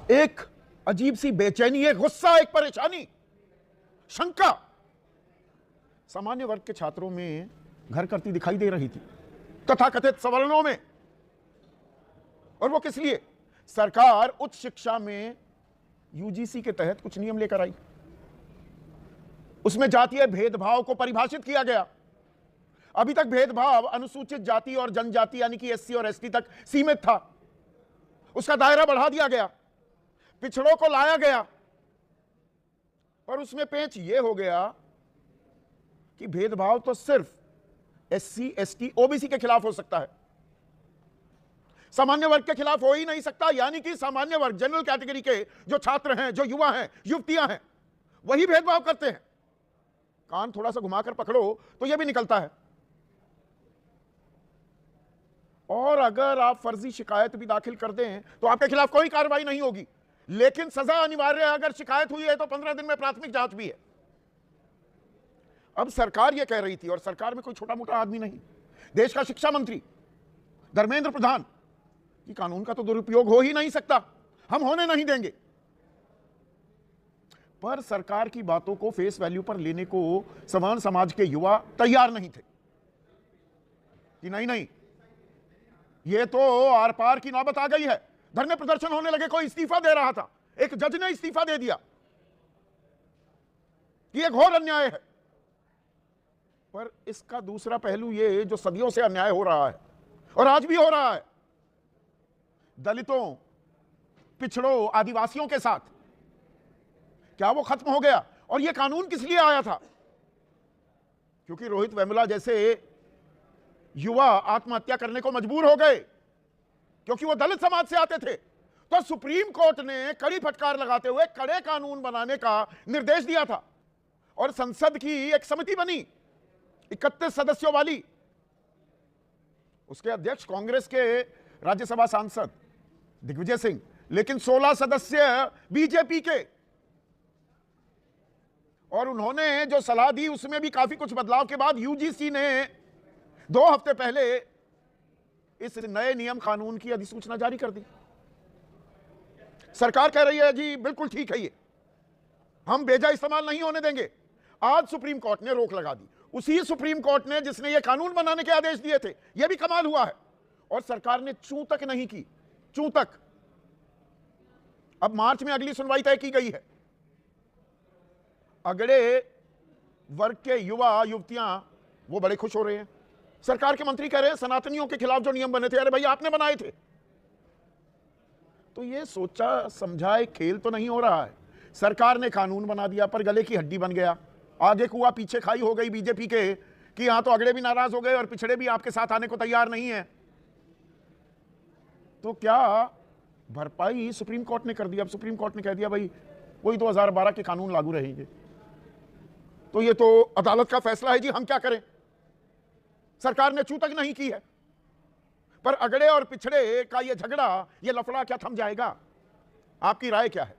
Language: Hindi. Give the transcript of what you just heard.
एक अजीब सी बेचैनी, एक गुस्सा, एक परेशानी, शंका सामान्य वर्ग के छात्रों में घर करती दिखाई दे रही थी, तथाकथित सवर्णों में। और वो किस लिए? सरकार उच्च शिक्षा में यूजीसी के तहत कुछ नियम लेकर आई, उसमें जातीय भेदभाव को परिभाषित किया गया। अभी तक भेदभाव अनुसूचित जाति और जनजाति यानी कि एससी और एसटी तक सीमित था, उसका दायरा बढ़ा दिया गया, पिछड़ों को लाया गया। और उसमें पेच यह हो गया कि भेदभाव तो सिर्फ एससी, एसटी, ओबीसी के खिलाफ हो सकता है, सामान्य वर्ग के खिलाफ हो ही नहीं सकता। यानी कि सामान्य वर्ग, जनरल कैटेगरी के जो छात्र हैं, जो युवा हैं, युवतियां हैं, वही भेदभाव करते हैं। कान थोड़ा सा घुमाकर पकड़ो तो यह भी निकलता है। और अगर आप फर्जी शिकायत भी दाखिल कर दें तो आपके खिलाफ कोई कार्रवाई नहीं होगी, लेकिन सजा अनिवार्य है। अगर शिकायत हुई है तो 15 दिन में प्राथमिक जांच भी है। अब सरकार यह कह रही थी, और सरकार में कोई छोटा मोटा आदमी नहीं, देश का शिक्षा मंत्री धर्मेंद्र प्रधान, कि कानून का तो दुरुपयोग हो ही नहीं सकता, हम होने नहीं देंगे। पर सरकार की बातों को फेस वैल्यू पर लेने को सवर्ण समाज के युवा तैयार नहीं थे कि नहीं, यह तो आर पार की नौबत आ गई है। धरने प्रदर्शन होने लगे, कोई इस्तीफा दे रहा था, एक जज ने इस्तीफा दे दिया कि यह घोर अन्याय है। पर इसका दूसरा पहलू यह, जो सदियों से अन्याय हो रहा है और आज भी हो रहा है दलितों, पिछड़ों, आदिवासियों के साथ, क्या वो खत्म हो गया? और यह कानून किस लिए आया था? क्योंकि रोहित वेमुला जैसे युवा आत्महत्या करने को मजबूर हो गए, क्योंकि वो दलित समाज से आते थे। तो सुप्रीम कोर्ट ने कड़ी फटकार लगाते हुए कड़े कानून बनाने का निर्देश दिया था, और संसद की एक समिति बनी 31 सदस्यों वाली। उसके अध्यक्ष कांग्रेस के राज्यसभा सांसद दिग्विजय सिंह, लेकिन 16 सदस्य बीजेपी के। और उन्होंने जो सलाह दी उसमें भी काफी कुछ बदलाव के बाद यूजीसी ने 2 हफ्ते पहले इस नए नियम कानून की अधिसूचना जारी कर दी। सरकार कह रही है जी बिल्कुल ठीक है, ये हम बेजा इस्तेमाल नहीं होने देंगे। आज सुप्रीम कोर्ट ने रोक लगा दी, उसी सुप्रीम कोर्ट ने जिसने ये कानून बनाने के आदेश दिए थे। यह भी कमाल हुआ है। और सरकार ने चूं तक नहीं की, चूं तक। अब मार्च में अगली सुनवाई तय की गई है। अगड़े वर्ग के युवा युवतियां वो बड़े खुश हो रहे हैं। सरकार के मंत्री कह रहे हैं सनातनियों के खिलाफ जो नियम बने थे, अरे भाई आपने बनाए थे। तो ये सोचा समझा एक खेल तो नहीं हो रहा है। सरकार ने कानून बना दिया पर गले की हड्डी बन गया, आगे कुआ पीछे खाई हो गई बीजेपी के, कि यहां तो अगड़े भी नाराज हो गए और पिछड़े भी आपके साथ आने को तैयार नहीं है। तो क्या भरपाई सुप्रीम कोर्ट ने कर दी। अब सुप्रीम कोर्ट ने कह दिया भाई वही 2012 के कानून लागू रहेंगे। तो ये तो अदालत का फैसला है जी, हम क्या करें। सरकार ने चूं तक नहीं की है। पर अगड़े और पिछड़े का ये झगड़ा, ये लफड़ा क्या थम जाएगा? आपकी राय क्या है?